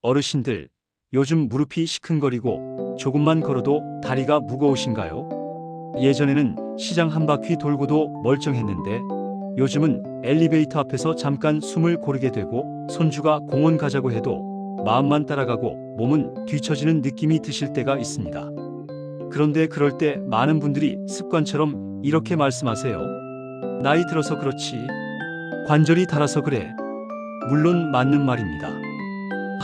어르신들, 요즘 무릎이 시큰거리고 조금만 걸어도 다리가 무거우신가요? 예전에는 시장 한 바퀴 돌고도 멀쩡했는데 요즘은 엘리베이터 앞에서 잠깐 숨을 고르게 되고 손주가 공원 가자고 해도 마음만 따라가고 몸은 뒤처지는 느낌이 드실 때가 있습니다. 그런데 그럴 때 많은 분들이 습관처럼 이렇게 말씀하세요. 나이 들어서 그렇지. 관절이 닳아서 그래. 물론 맞는 말입니다.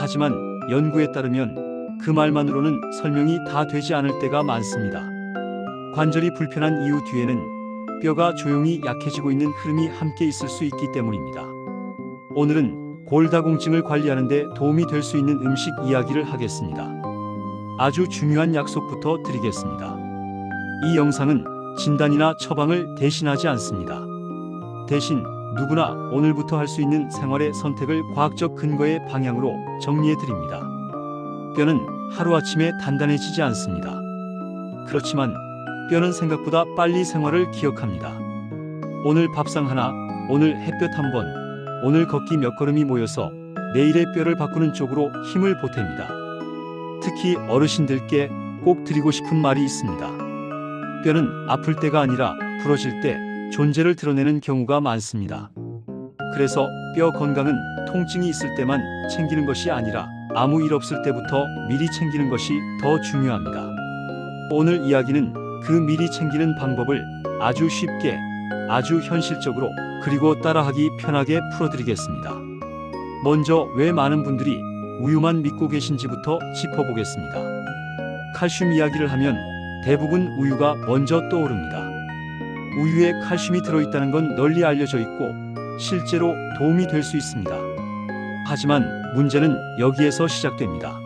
하지만 연구에 따르면 그 말만으로는 설명이 다 되지 않을 때가 많습니다. 관절이 불편한 이유 뒤에는 뼈가 조용히 약해지고 있는 흐름이 함께 있을 수 있기 때문입니다. 오늘은 골다공증을 관리하는 데 도움이 될 수 있는 음식 이야기를 하겠습니다. 아주 중요한 약속부터 드리겠습니다. 이 영상은 진단이나 처방을 대신하지 않습니다. 대신 누구나 오늘부터 할 수 있는 생활의 선택을 과학적 근거의 방향으로 정리해 드립니다. 뼈는 하루아침에 단단해지지 않습니다. 그렇지만 뼈는 생각보다 빨리 생활을 기억합니다. 오늘 밥상 하나, 오늘 햇볕 한 번, 오늘 걷기 몇 걸음이 모여서 내일의 뼈를 바꾸는 쪽으로 힘을 보탭니다. 특히 어르신들께 꼭 드리고 싶은 말이 있습니다. 뼈는 아플 때가 아니라 부러질 때 존재를 드러내는 경우가 많습니다. 그래서 뼈 건강은 통증이 있을 때만 챙기는 것이 아니라 아무 일 없을 때부터 미리 챙기는 것이 더 중요합니다. 오늘 이야기는 그 미리 챙기는 방법을 아주 쉽게, 아주 현실적으로, 그리고 따라하기 편하게 풀어드리겠습니다. 먼저 왜 많은 분들이 우유만 믿고 계신지부터 짚어보겠습니다. 칼슘 이야기를 하면 대부분 우유가 먼저 떠오릅니다. 우유에 칼슘이 들어있다는 건 널리 알려져 있고 실제로 도움이 될 수 있습니다. 하지만 문제는 여기에서 시작됩니다.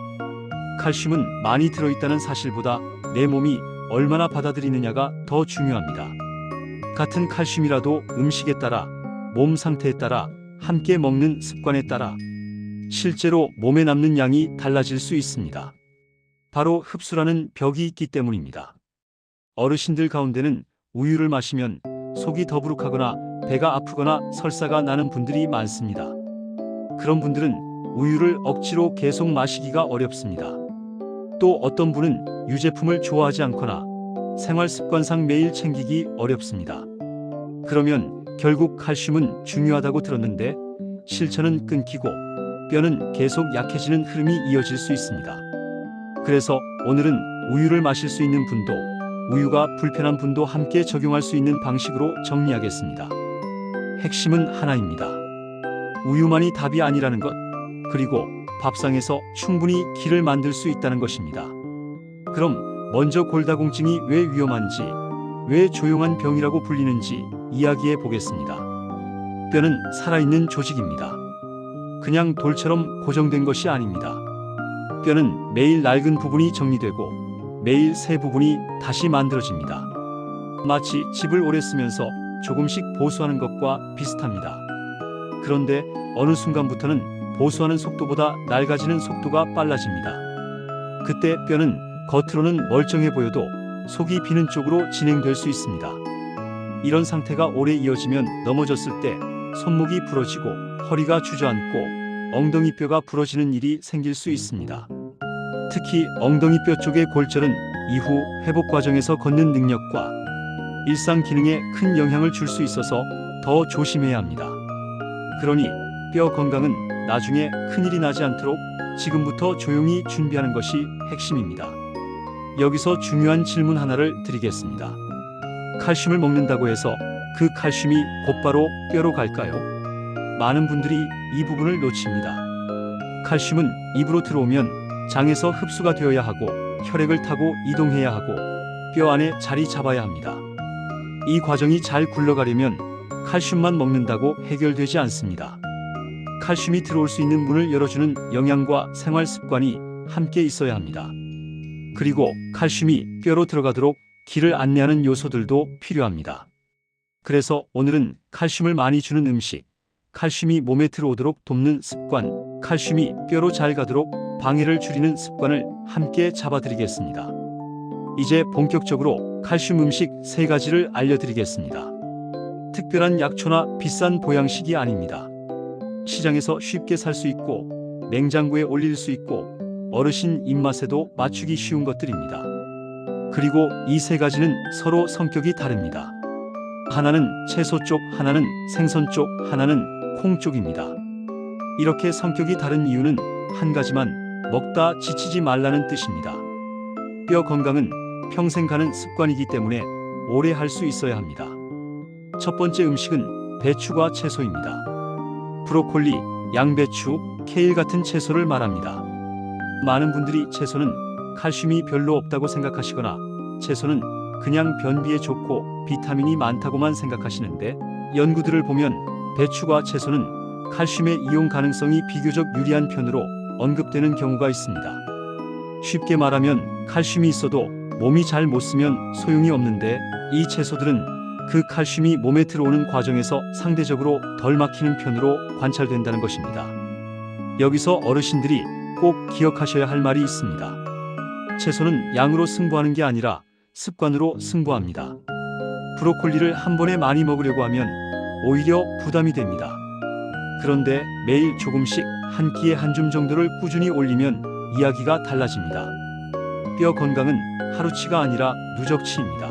칼슘은 많이 들어있다는 사실보다 내 몸이 얼마나 받아들이느냐가 더 중요합니다. 같은 칼슘이라도 음식에 따라, 몸 상태에 따라, 함께 먹는 습관에 따라 실제로 몸에 남는 양이 달라질 수 있습니다. 바로 흡수라는 벽이 있기 때문입니다. 어르신들 가운데는 우유를 마시면 속이 더부룩하거나 배가 아프거나 설사가 나는 분들이 많습니다. 그런 분들은 우유를 억지로 계속 마시기가 어렵습니다. 또 어떤 분은 유제품을 좋아하지 않거나 생활 습관상 매일 챙기기 어렵습니다. 그러면 결국 칼슘은 중요하다고 들었는데 실천은 끊기고 뼈는 계속 약해지는 흐름이 이어질 수 있습니다. 그래서 오늘은 우유를 마실 수 있는 분도 우유가 불편한 분도 함께 적용할 수 있는 방식으로 정리하겠습니다. 핵심은 하나입니다. 우유만이 답이 아니라는 것, 그리고 밥상에서 충분히 기를 만들 수 있다는 것입니다. 그럼 먼저 골다공증이 왜 위험한지, 왜 조용한 병이라고 불리는지 이야기해 보겠습니다. 뼈는 살아있는 조직입니다. 그냥 돌처럼 고정된 것이 아닙니다. 뼈는 매일 낡은 부분이 정리되고 매일 새 부분이 다시 만들어집니다. 마치 집을 오래 쓰면서 조금씩 보수하는 것과 비슷합니다. 그런데 어느 순간부터는 보수하는 속도보다 낡아지는 속도가 빨라집니다. 그때 뼈는 겉으로는 멀쩡해 보여도 속이 비는 쪽으로 진행될 수 있습니다. 이런 상태가 오래 이어지면 넘어졌을 때 손목이 부러지고 허리가 주저앉고 엉덩이뼈가 부러지는 일이 생길 수 있습니다. 특히 엉덩이뼈 쪽의 골절은 이후 회복 과정에서 걷는 능력과 일상 기능에 큰 영향을 줄 수 있어서 더 조심해야 합니다. 그러니 뼈 건강은 나중에 큰일이 나지 않도록 지금부터 조용히 준비하는 것이 핵심입니다. 여기서 중요한 질문 하나를 드리겠습니다. 칼슘을 먹는다고 해서 그 칼슘이 곧바로 뼈로 갈까요? 많은 분들이 이 부분을 놓칩니다. 칼슘은 입으로 들어오면 장에서 흡수가 되어야 하고 혈액을 타고 이동해야 하고 뼈 안에 자리 잡아야 합니다. 이 과정이 잘 굴러가려면 칼슘만 먹는다고 해결되지 않습니다. 칼슘이 들어올 수 있는 문을 열어주는 영양과 생활 습관이 함께 있어야 합니다. 그리고 칼슘이 뼈로 들어가도록 길을 안내하는 요소들도 필요합니다. 그래서 오늘은 칼슘을 많이 주는 음식, 칼슘이 몸에 들어오도록 돕는 습관, 칼슘이 뼈로 잘 가도록 방해를 줄이는 습관을 함께 잡아드리겠습니다. 이제 본격적으로 칼슘 음식 3가지를 알려드리겠습니다. 특별한 약초나 비싼 보양식이 아닙니다. 시장에서 쉽게 살 수 있고 냉장고에 올릴 수 있고 어르신 입맛에도 맞추기 쉬운 것들입니다. 그리고 이 세 가지는 서로 성격이 다릅니다. 하나는 채소 쪽, 하나는 생선 쪽, 하나는 콩 쪽입니다. 이렇게 성격이 다른 이유는 한 가지만, 먹다 지치지 말라는 뜻입니다. 뼈 건강은 평생 가는 습관이기 때문에 오래 할 수 있어야 합니다. 첫 번째 음식은 배추과 채소입니다. 브로콜리, 양배추, 케일 같은 채소를 말합니다. 많은 분들이 채소는 칼슘이 별로 없다고 생각하시거나 채소는 그냥 변비에 좋고 비타민이 많다고만 생각하시는데, 연구들을 보면 배추과 채소는 칼슘의 이용 가능성이 비교적 유리한 편으로 언급되는 경우가 있습니다. 쉽게 말하면 칼슘이 있어도 몸이 잘 못 쓰면 소용이 없는데, 이 채소들은 그 칼슘이 몸에 들어오는 과정에서 상대적으로 덜 막히는 편으로 관찰된다는 것입니다. 여기서 어르신들이 꼭 기억하셔야 할 말이 있습니다. 채소는 양으로 승부하는 게 아니라 습관으로 승부합니다. 브로콜리를 한 번에 많이 먹으려고 하면 오히려 부담이 됩니다. 그런데 매일 조금씩 한 끼에 한 줌 정도를 꾸준히 올리면 이야기가 달라집니다. 뼈 건강은 하루치가 아니라 누적치입니다.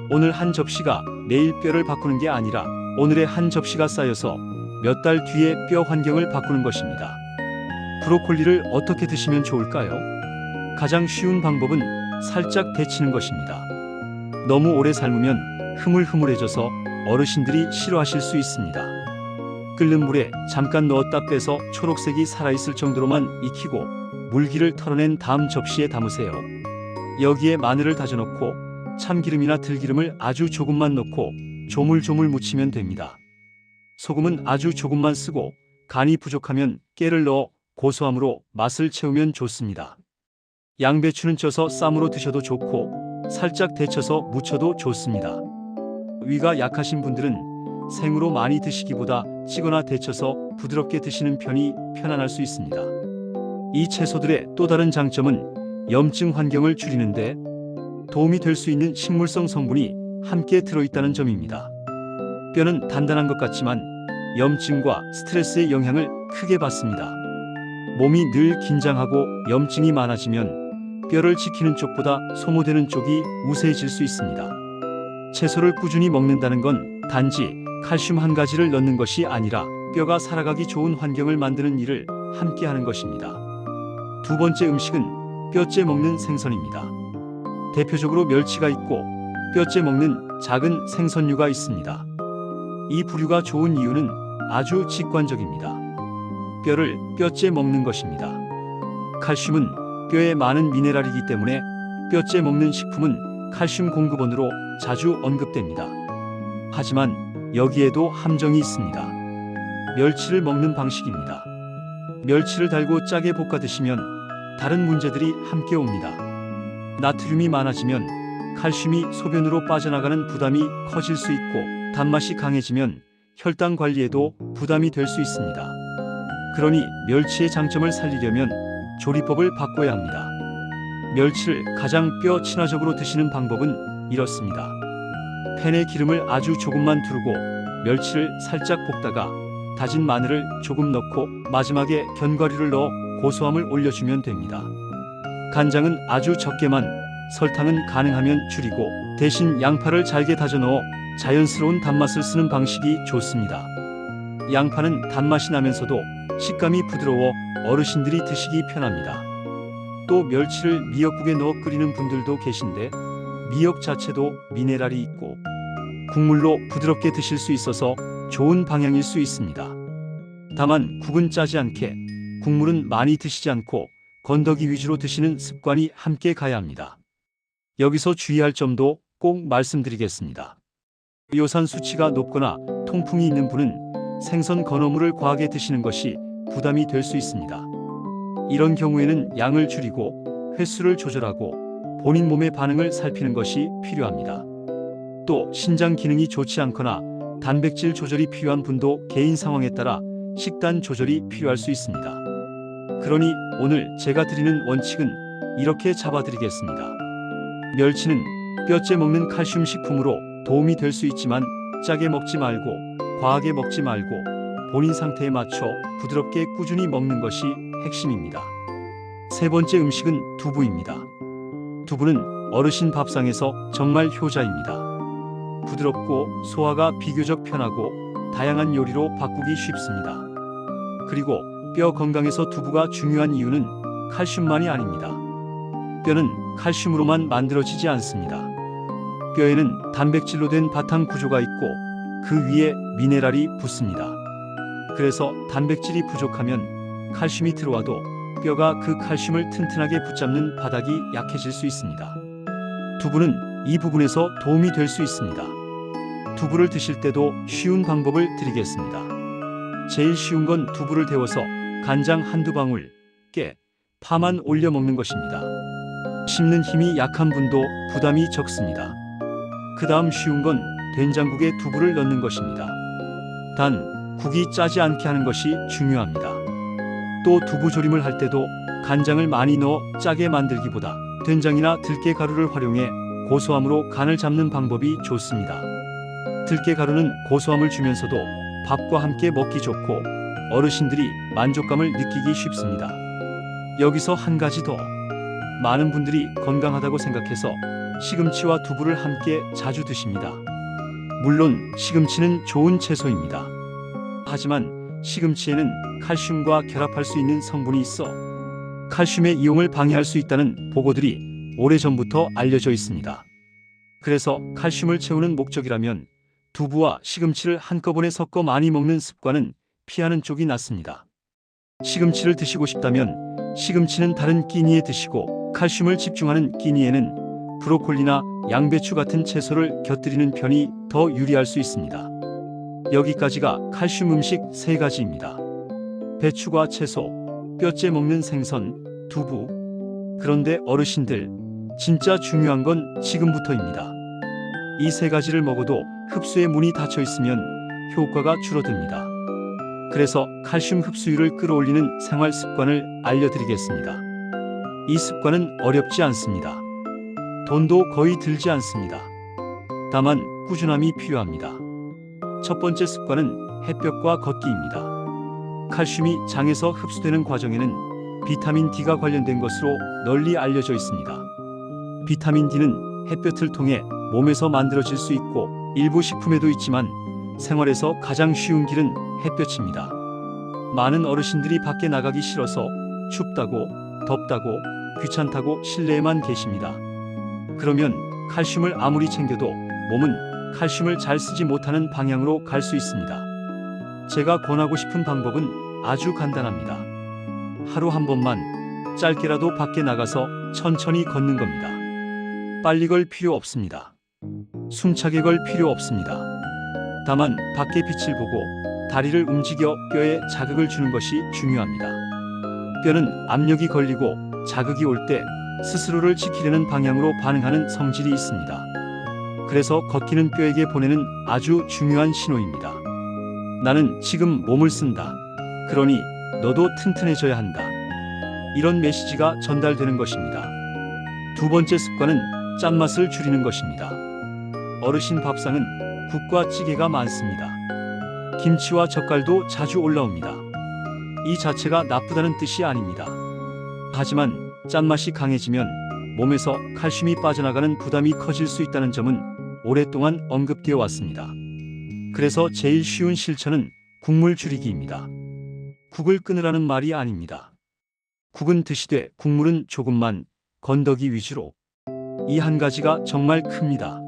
오늘 한 접시가 내일 뼈를 바꾸는 게 아니라 오늘의 한 접시가 쌓여서 몇 달 뒤에 뼈 환경을 바꾸는 것입니다. 브로콜리를 어떻게 드시면 좋을까요? 가장 쉬운 방법은 살짝 데치는 것입니다. 너무 오래 삶으면 흐물흐물해져서 어르신들이 싫어하실 수 있습니다. 끓는 물에 잠깐 넣었다 빼서 초록색이 살아있을 정도로만 익히고 물기를 털어낸 다음 접시에 담으세요. 여기에 마늘을 다져넣고 참기름이나 들기름을 아주 조금만 넣고 조물조물 무치면 됩니다. 소금은 아주 조금만 쓰고 간이 부족하면 깨를 넣어 고소함으로 맛을 채우면 좋습니다. 양배추는 쪄서 쌈으로 드셔도 좋고 살짝 데쳐서 무쳐도 좋습니다. 위가 약하신 분들은 생으로 많이 드시기보다 찌거나 데쳐서 부드럽게 드시는 편이 편안할 수 있습니다. 이 채소들의 또 다른 장점은 염증 환경을 줄이는데 도움이 될 수 있는 식물성 성분이 함께 들어있다는 점입니다. 뼈는 단단한 것 같지만 염증과 스트레스의 영향을 크게 받습니다. 몸이 늘 긴장하고 염증이 많아지면 뼈를 지키는 쪽보다 소모되는 쪽이 우세해질 수 있습니다. 채소를 꾸준히 먹는다는 건 단지 칼슘 한 가지를 넣는 것이 아니라 뼈가 살아가기 좋은 환경을 만드는 일을 함께 하는 것입니다. 두 번째 음식은 뼈째 먹는 생선입니다. 대표적으로 멸치가 있고 뼈째 먹는 작은 생선류가 있습니다. 이 부류가 좋은 이유는 아주 직관적입니다. 뼈를 뼈째 먹는 것입니다. 칼슘은 뼈에 많은 미네랄이기 때문에 뼈째 먹는 식품은 칼슘 공급원으로 자주 언급됩니다. 하지만 여기에도 함정이 있습니다. 멸치를 먹는 방식입니다. 멸치를 달고 짜게 볶아 드시면 다른 문제들이 함께 옵니다. 나트륨이 많아지면 칼슘이 소변으로 빠져나가는 부담이 커질 수 있고, 단맛이 강해지면 혈당 관리에도 부담이 될 수 있습니다. 그러니 멸치의 장점을 살리려면 조리법을 바꿔야 합니다. 멸치를 가장 뼈 친화적으로 드시는 방법은 이렇습니다. 팬에 기름을 아주 조금만 두르고 멸치를 살짝 볶다가 다진 마늘을 조금 넣고 마지막에 견과류를 넣어 고소함을 올려주면 됩니다. 간장은 아주 적게만, 설탕은 가능하면 줄이고 대신 양파를 잘게 다져 넣어 자연스러운 단맛을 쓰는 방식이 좋습니다. 양파는 단맛이 나면서도 식감이 부드러워 어르신들이 드시기 편합니다. 또 멸치를 미역국에 넣어 끓이는 분들도 계신데 미역 자체도 미네랄이 있고 국물로 부드럽게 드실 수 있어서 좋은 방향일 수 있습니다. 다만 국은 짜지 않게, 국물은 많이 드시지 않고 건더기 위주로 드시는 습관이 함께 가야 합니다. 여기서 주의할 점도 꼭 말씀드리겠습니다. 요산 수치가 높거나 통풍이 있는 분은 생선 건어물을 과하게 드시는 것이 부담이 될 수 있습니다. 이런 경우에는 양을 줄이고 횟수를 조절하고 본인 몸의 반응을 살피는 것이 필요합니다. 또 신장 기능이 좋지 않거나 단백질 조절이 필요한 분도 개인 상황에 따라 식단 조절이 필요할 수 있습니다. 그러니 오늘 제가 드리는 원칙은 이렇게 잡아드리겠습니다. 멸치는 뼈째 먹는 칼슘 식품으로 도움이 될 수 있지만 짜게 먹지 말고 과하게 먹지 말고 본인 상태에 맞춰 부드럽게 꾸준히 먹는 것이 핵심입니다. 세 번째 음식은 두부입니다. 두부는 어르신 밥상에서 정말 효자입니다. 부드럽고 소화가 비교적 편하고 다양한 요리로 바꾸기 쉽습니다. 그리고 뼈 건강에서 두부가 중요한 이유는 칼슘만이 아닙니다. 뼈는 칼슘으로만 만들어지지 않습니다. 뼈에는 단백질로 된 바탕 구조가 있고 그 위에 미네랄이 붙습니다. 그래서 단백질이 부족하면 칼슘이 들어와도 뼈가 그 칼슘을 튼튼하게 붙잡는 바닥이 약해질 수 있습니다. 두부는 이 부분에서 도움이 될 수 있습니다. 두부를 드실 때도 쉬운 방법을 드리겠습니다. 제일 쉬운 건 두부를 데워서 간장 한두 방울, 깨, 파만 올려 먹는 것입니다. 씹는 힘이 약한 분도 부담이 적습니다. 그 다음 쉬운 건 된장국에 두부를 넣는 것입니다. 단, 국이 짜지 않게 하는 것이 중요합니다. 또 두부 조림을 할 때도 간장을 많이 넣어 짜게 만들기보다 된장이나 들깨 가루를 활용해 고소함으로 간을 잡는 방법이 좋습니다. 들깨 가루는 고소함을 주면서도 밥과 함께 먹기 좋고 어르신들이 만족감을 느끼기 쉽습니다. 여기서 한 가지 더. 많은 분들이 건강하다고 생각해서 시금치와 두부를 함께 자주 드십니다. 물론 시금치는 좋은 채소입니다. 하지만 시금치에는 칼슘과 결합할 수 있는 성분이 있어 칼슘의 이용을 방해할 수 있다는 보고들이 오래전부터 알려져 있습니다. 그래서 칼슘을 채우는 목적이라면 두부와 시금치를 한꺼번에 섞어 많이 먹는 습관은 피하는 쪽이 낫습니다. 시금치를 드시고 싶다면 시금치는 다른 끼니에 드시고 칼슘을 집중하는 끼니에는 브로콜리나 양배추 같은 채소를 곁들이는 편이 더 유리할 수 있습니다. 여기까지가 칼슘 음식 3가지입니다. 배추과 채소, 뼈째 먹는 생선, 두부. 그런데 어르신들, 진짜 중요한 건 지금부터입니다. 이 3가지를 먹어도 흡수의 문이 닫혀 있으면 효과가 줄어듭니다. 그래서 칼슘 흡수율을 끌어올리는 생활 습관을 알려드리겠습니다. 이 습관은 어렵지 않습니다. 돈도 거의 들지 않습니다. 다만 꾸준함이 필요합니다. 첫 번째 습관은 햇볕과 걷기입니다. 칼슘이 장에서 흡수되는 과정에는 비타민 D가 관련된 것으로 널리 알려져 있습니다. 비타민 D는 햇볕을 통해 몸에서 만들어질 수 있고 일부 식품에도 있지만 생활에서 가장 쉬운 길은 햇볕입니다. 많은 어르신들이 밖에 나가기 싫어서 춥다고, 덥다고, 귀찮다고 실내에만 계십니다. 그러면 칼슘을 아무리 챙겨도 몸은 칼슘을 잘 쓰지 못하는 방향으로 갈 수 있습니다. 제가 권하고 싶은 방법은 아주 간단합니다. 하루 한 번만 짧게라도 밖에 나가서 천천히 걷는 겁니다. 빨리 걸 필요 없습니다. 숨차게 걸 필요 없습니다. 다만 밖의 빛을 보고 다리를 움직여 뼈에 자극을 주는 것이 중요합니다. 뼈는 압력이 걸리고 자극이 올 때 스스로를 지키려는 방향으로 반응하는 성질이 있습니다. 그래서 걷기는 뼈에게 보내는 아주 중요한 신호입니다. 나는 지금 몸을 쓴다. 그러니 너도 튼튼해져야 한다. 이런 메시지가 전달되는 것입니다. 두 번째 습관은 짠맛을 줄이는 것입니다. 어르신 밥상은 국과 찌개가 많습니다. 김치와 젓갈도 자주 올라옵니다. 이 자체가 나쁘다는 뜻이 아닙니다. 하지만 짠맛이 강해지면 몸에서 칼슘이 빠져나가는 부담이 커질 수 있다는 점은 오랫동안 언급되어 왔습니다. 그래서 제일 쉬운 실천은 국물 줄이기입니다. 국을 끊으라는 말이 아닙니다. 국은 드시되 국물은 조금만, 건더기 위주로. 이 한 가지가 정말 큽니다.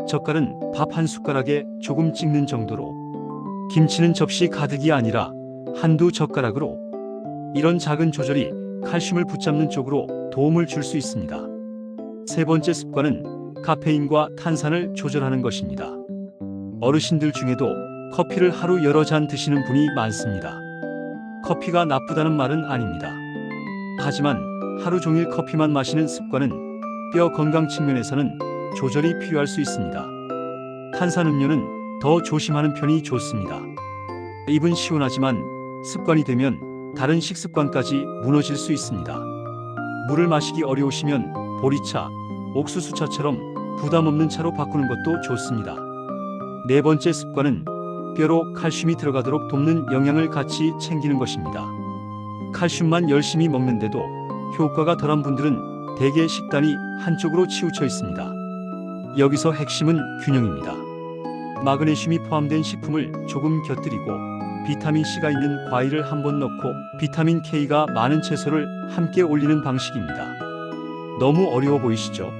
젓갈은 밥 한 숟가락에 조금 찍는 정도로, 김치는 접시 가득이 아니라 한두 젓가락으로. 이런 작은 조절이 칼슘을 붙잡는 쪽으로 도움을 줄 수 있습니다. 세 번째 습관은 카페인과 탄산을 조절하는 것입니다. 어르신들 중에도 커피를 하루 여러 잔 드시는 분이 많습니다. 커피가 나쁘다는 말은 아닙니다. 하지만 하루 종일 커피만 마시는 습관은 뼈 건강 측면에서는 조절이 필요할 수 있습니다. 탄산음료는 더 조심하는 편이 좋습니다. 입은 시원하지만 습관이 되면 다른 식습관까지 무너질 수 있습니다. 물을 마시기 어려우시면 보리차, 옥수수차처럼 부담 없는 차로 바꾸는 것도 좋습니다. 네 번째 습관은 뼈로 칼슘이 들어가도록 돕는 영양을 같이 챙기는 것입니다. 칼슘만 열심히 먹는데도 효과가 덜한 분들은 대개 식단이 한쪽으로 치우쳐 있습니다. 여기서 핵심은 균형입니다. 마그네슘이 포함된 식품을 조금 곁들이고 비타민C가 있는 과일을 한번 넣고 비타민 K가 많은 채소를 함께 올리는 방식입니다. 너무 어려워 보이시죠?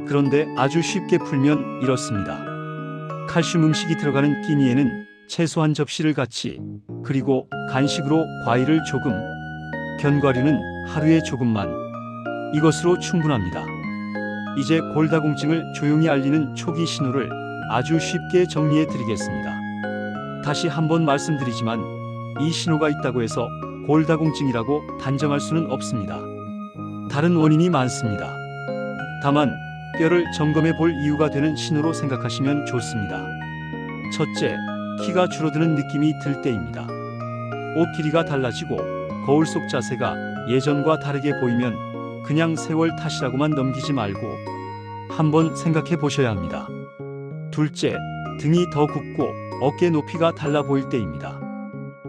그런데 아주 쉽게 풀면 이렇습니다. 칼슘 음식이 들어가는 끼니에는 채소 한 접시를 같이, 그리고 간식으로 과일을 조금, 견과류는 하루에 조금만, 이것으로 충분합니다. 이제 골다공증을 조용히 알리는 초기 신호를 아주 쉽게 정리해 드리겠습니다. 다시 한번 말씀드리지만 이 신호가 있다고 해서 골다공증이라고 단정할 수는 없습니다. 다른 원인이 많습니다. 다만 뼈를 점검해 볼 이유가 되는 신호로 생각하시면 좋습니다. 첫째, 키가 줄어드는 느낌이 들 때입니다. 옷 길이가 달라지고 거울 속 자세가 예전과 다르게 보이면 그냥 세월 탓이라고만 넘기지 말고 한번 생각해 보셔야 합니다. 둘째, 등이 더 굽고 어깨 높이가 달라 보일 때입니다.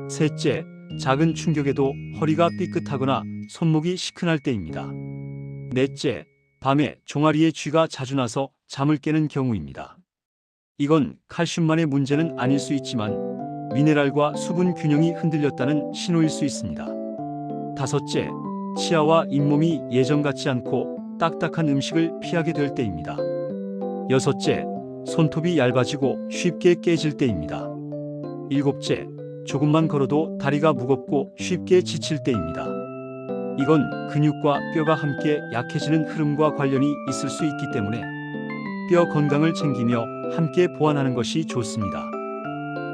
셋째, 작은 충격에도 허리가 삐끗하거나 손목이 시큰할 때입니다. 넷째, 밤에 종아리에 쥐가 자주 나서 잠을 깨는 경우입니다. 이건 칼슘만의 문제는 아닐 수 있지만 미네랄과 수분 균형이 흔들렸다는 신호일 수 있습니다. 다섯째, 치아와 잇몸이 예전 같지 않고 딱딱한 음식을 피하게 될 때입니다. 여섯째, 손톱이 얇아지고 쉽게 깨질 때입니다. 일곱째, 조금만 걸어도 다리가 무겁고 쉽게 지칠 때입니다. 이건 근육과 뼈가 함께 약해지는 흐름과 관련이 있을 수 있기 때문에 뼈 건강을 챙기며 함께 보완하는 것이 좋습니다.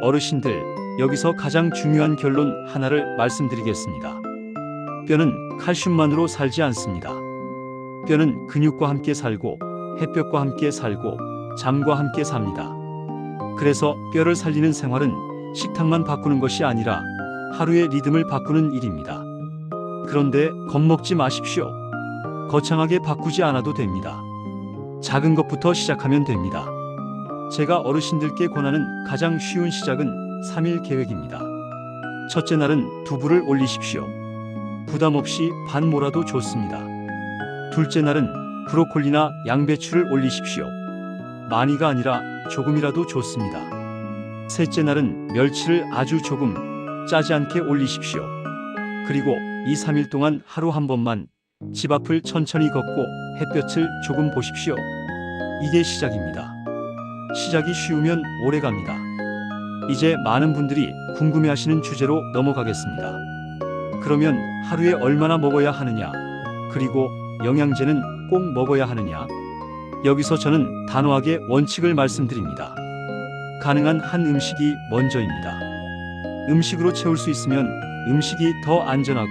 어르신들, 여기서 가장 중요한 결론 하나를 말씀드리겠습니다. 뼈는 칼슘만으로 살지 않습니다. 뼈는 근육과 함께 살고 햇볕과 함께 살고 잠과 함께 삽니다. 그래서 뼈를 살리는 생활은 식탁만 바꾸는 것이 아니라 하루의 리듬을 바꾸는 일입니다. 그런데 겁먹지 마십시오. 거창하게 바꾸지 않아도 됩니다. 작은 것부터 시작하면 됩니다. 제가 어르신들께 권하는 가장 쉬운 시작은 3일 계획입니다. 첫째 날은 두부를 올리십시오. 부담 없이 반 모라도 좋습니다. 둘째 날은 브로콜리나 양배추를 올리십시오. 많이가 아니라 조금이라도 좋습니다. 셋째 날은 멸치를 아주 조금, 짜지 않게 올리십시오. 그리고 2, 3일 동안 하루 한 번만 집 앞을 천천히 걷고 햇볕을 조금 보십시오. 이게 시작입니다. 시작이 쉬우면 오래 갑니다. 이제 많은 분들이 궁금해하시는 주제로 넘어가겠습니다. 그러면 하루에 얼마나 먹어야 하느냐? 그리고 영양제는 꼭 먹어야 하느냐? 여기서 저는 단호하게 원칙을 말씀드립니다. 가능한 한 음식이 먼저입니다. 음식으로 채울 수 있으면 음식이 더 안전하고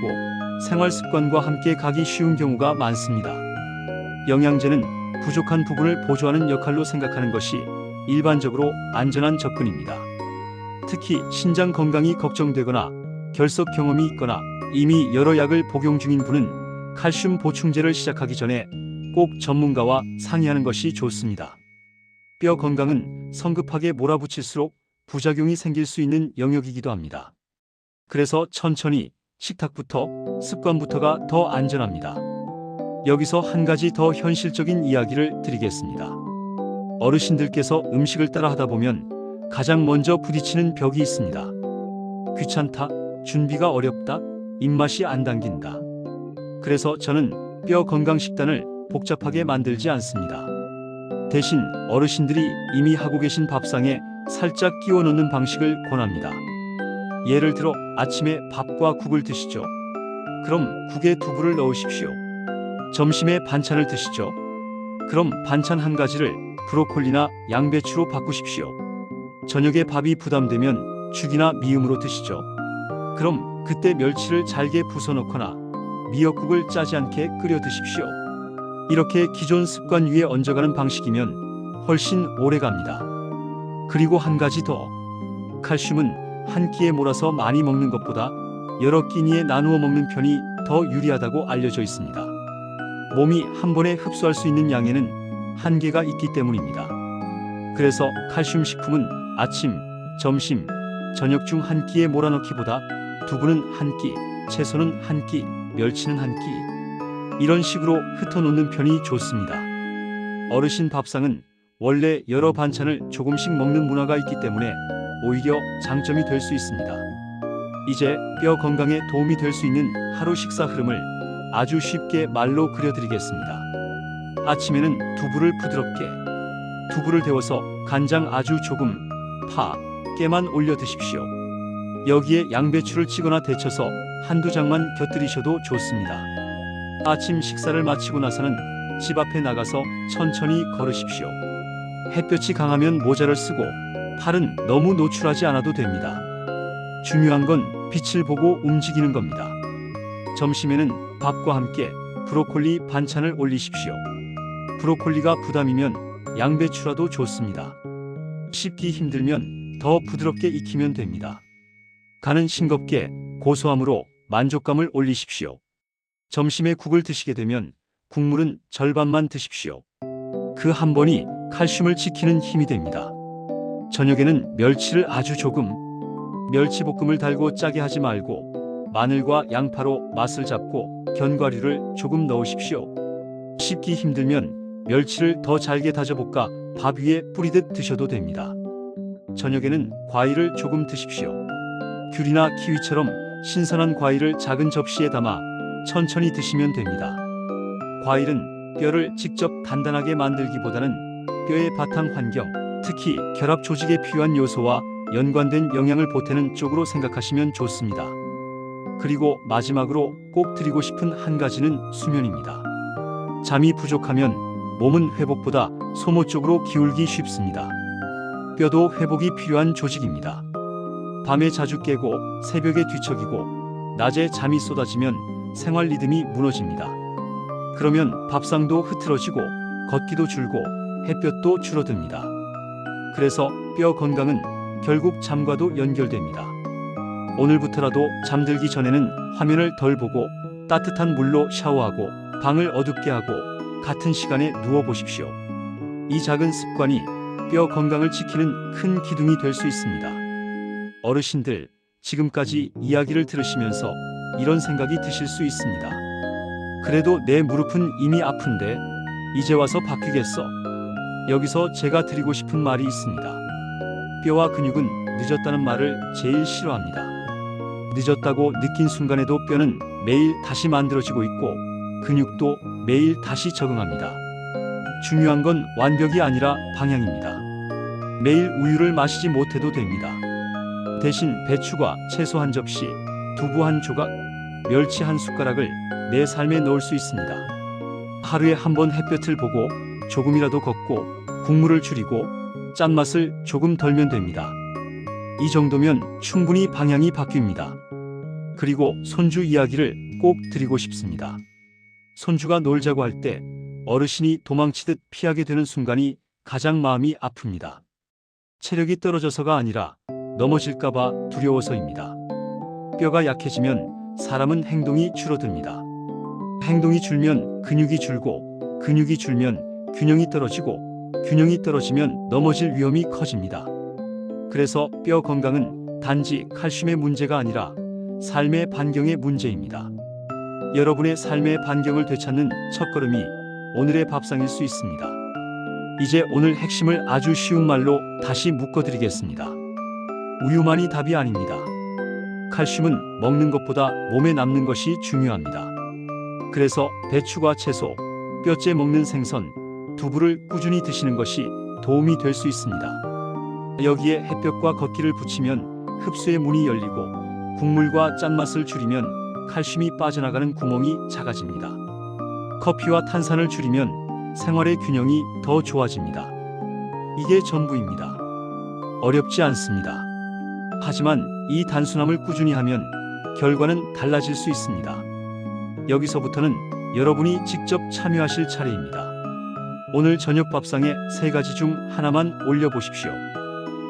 생활 습관과 함께 가기 쉬운 경우가 많습니다. 영양제는 부족한 부분을 보조하는 역할로 생각하는 것이 일반적으로 안전한 접근입니다. 특히 신장 건강이 걱정되거나 결석 경험이 있거나 이미 여러 약을 복용 중인 분은 칼슘 보충제를 시작하기 전에 꼭 전문가와 상의하는 것이 좋습니다. 뼈 건강은 성급하게 몰아붙일수록 부작용이 생길 수 있는 영역이기도 합니다. 그래서 천천히 식탁부터 습관부터가 더 안전합니다. 여기서 한 가지 더 현실적인 이야기를 드리겠습니다. 어르신들께서 음식을 따라 하다 보면 가장 먼저 부딪히는 벽이 있습니다. 귀찮다, 준비가 어렵다, 입맛이 안 당긴다. 그래서 저는 뼈 건강 식단을 복잡하게 만들지 않습니다. 대신 어르신들이 이미 하고 계신 밥상에 살짝 끼워 넣는 방식을 권합니다. 예를 들어 아침에 밥과 국을 드시죠. 그럼 국에 두부를 넣으십시오. 점심에 반찬을 드시죠. 그럼 반찬 한 가지를 브로콜리나 양배추로 바꾸십시오. 저녁에 밥이 부담되면 죽이나 미음으로 드시죠. 그럼 그때 멸치를 잘게 부숴 넣거나 미역국을 짜지 않게 끓여 드십시오. 이렇게 기존 습관 위에 얹어가는 방식이면 훨씬 오래 갑니다. 그리고 한 가지 더. 칼슘은 한 끼에 몰아서 많이 먹는 것보다 여러 끼니에 나누어 먹는 편이 더 유리하다고 알려져 있습니다. 몸이 한 번에 흡수할 수 있는 양에는 한계가 있기 때문입니다. 그래서 칼슘 식품은 아침, 점심, 저녁 중 한 끼에 몰아넣기보다 두부는 한 끼, 채소는 한 끼, 멸치는 한 끼. 이런 식으로 흩어놓는 편이 좋습니다. 어르신 밥상은 원래 여러 반찬을 조금씩 먹는 문화가 있기 때문에 오히려 장점이 될 수 있습니다. 이제 뼈 건강에 도움이 될 수 있는 하루 식사 흐름을 아주 쉽게 말로 그려드리겠습니다. 아침에는 두부를 부드럽게, 두부를 데워서 간장 아주 조금, 파, 깨만 올려 드십시오. 여기에 양배추를 찌거나 데쳐서 한두 장만 곁들이셔도 좋습니다. 아침 식사를 마치고 나서는 집 앞에 나가서 천천히 걸으십시오. 햇볕이 강하면 모자를 쓰고 팔은 너무 노출하지 않아도 됩니다. 중요한 건 빛을 보고 움직이는 겁니다. 점심에는 밥과 함께 브로콜리 반찬을 올리십시오. 브로콜리가 부담이면 양배추라도 좋습니다. 씹기 힘들면 더 부드럽게 익히면 됩니다. 간은 싱겁게 고소함으로 만족감을 올리십시오. 점심에 국을 드시게 되면 국물은 절반만 드십시오. 그 한 번이 칼슘을 지키는 힘이 됩니다. 저녁에는 멸치를 아주 조금, 멸치볶음을 달고 짜게 하지 말고 마늘과 양파로 맛을 잡고 견과류를 조금 넣으십시오. 씹기 힘들면 멸치를 더 잘게 다져볶아 밥 위에 뿌리듯 드셔도 됩니다. 저녁에는 과일을 조금 드십시오. 귤이나 키위처럼 신선한 과일을 작은 접시에 담아 천천히 드시면 됩니다. 과일은 뼈를 직접 단단하게 만들기보다는 뼈의 바탕 환경, 특히 결합 조직에 필요한 요소와 연관된 영양을 보태는 쪽으로 생각하시면 좋습니다. 그리고 마지막으로 꼭 드리고 싶은 한 가지는 수면입니다. 잠이 부족하면 몸은 회복보다 소모 쪽으로 기울기 쉽습니다. 뼈도 회복이 필요한 조직입니다. 밤에 자주 깨고 새벽에 뒤척이고 낮에 잠이 쏟아지면 생활 리듬이 무너집니다. 그러면 밥상도 흐트러지고 걷기도 줄고 햇볕도 줄어듭니다. 그래서 뼈 건강은 결국 잠과도 연결됩니다. 오늘부터라도 잠들기 전에는 화면을 덜 보고 따뜻한 물로 샤워하고 방을 어둡게 하고 같은 시간에 누워보십시오. 이 작은 습관이 뼈 건강을 지키는 큰 기둥이 될 수 있습니다. 어르신들, 지금까지 이야기를 들으시면서 이런 생각이 드실 수 있습니다. 그래도 내 무릎은 이미 아픈데 이제 와서 바뀌겠어. 여기서 제가 드리고 싶은 말이 있습니다. 뼈와 근육은 늦었다는 말을 제일 싫어합니다. 늦었다고 느낀 순간에도 뼈는 매일 다시 만들어지고 있고 근육도 매일 다시 적응합니다. 중요한 건 완벽이 아니라 방향입니다. 매일 우유를 마시지 못해도 됩니다. 대신 배추가 채소 한 접시, 두부 한 조각, 멸치 한 숟가락을 내 삶에 넣을 수 있습니다. 하루에 한 번 햇볕을 보고 조금이라도 걷고 국물을 줄이고 짠맛을 조금 덜면 됩니다. 이 정도면 충분히 방향이 바뀝니다. 그리고 손주 이야기를 꼭 드리고 싶습니다. 손주가 놀자고 할 때 어르신이 도망치듯 피하게 되는 순간이 가장 마음이 아픕니다. 체력이 떨어져서가 아니라 넘어질까봐 두려워서입니다. 뼈가 약해지면 사람은 행동이 줄어듭니다. 행동이 줄면 근육이 줄고 근육이 줄면 균형이 떨어지고 균형이 떨어지면 넘어질 위험이 커집니다. 그래서 뼈 건강은 단지 칼슘의 문제가 아니라 삶의 반경의 문제입니다. 여러분의 삶의 반경을 되찾는 첫걸음이 오늘의 밥상일 수 있습니다. 이제 오늘 핵심을 아주 쉬운 말로 다시 묶어드리겠습니다. 우유만이 답이 아닙니다. 칼슘은 먹는 것보다 몸에 남는 것이 중요합니다. 그래서 배추과 채소, 뼈째 먹는 생선, 두부를 꾸준히 드시는 것이 도움이 될 수 있습니다. 여기에 햇볕과 걷기를 붙이면 흡수의 문이 열리고 국물과 짠맛을 줄이면 칼슘이 빠져나가는 구멍이 작아집니다. 커피와 탄산을 줄이면 생활의 균형이 더 좋아집니다. 이게 전부입니다. 어렵지 않습니다. 하지만 이 단순함을 꾸준히 하면 결과는 달라질 수 있습니다. 여기서부터는 여러분이 직접 참여하실 차례입니다. 오늘 저녁 밥상에 3가지 중 하나만 올려보십시오.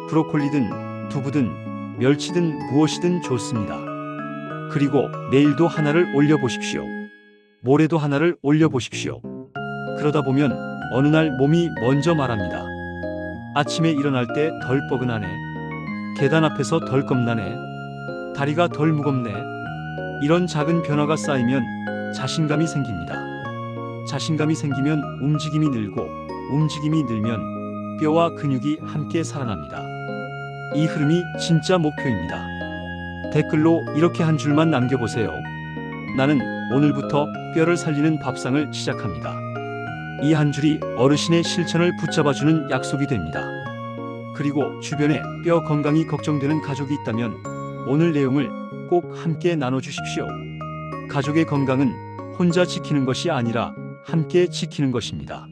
브로콜리든 두부든 멸치든 무엇이든 좋습니다. 그리고 내일도 하나를 올려보십시오. 모레도 하나를 올려보십시오. 그러다 보면 어느 날 몸이 먼저 말합니다. 아침에 일어날 때 덜 뻐근하네. 계단 앞에서 덜 겁나네. 다리가 덜 무겁네. 이런 작은 변화가 쌓이면 자신감이 생깁니다. 자신감이 생기면 움직임이 늘고, 움직임이 늘면 뼈와 근육이 함께 살아납니다. 이 흐름이 진짜 목표입니다. 댓글로 이렇게 한 줄만 남겨보세요. 나는 오늘부터 뼈를 살리는 밥상을 시작합니다. 이 한 줄이 어르신의 실천을 붙잡아주는 약속이 됩니다. 그리고 주변에 뼈 건강이 걱정되는 가족이 있다면 오늘 내용을 꼭 함께 나눠주십시오. 가족의 건강은 혼자 지키는 것이 아니라 함께 지키는 것입니다.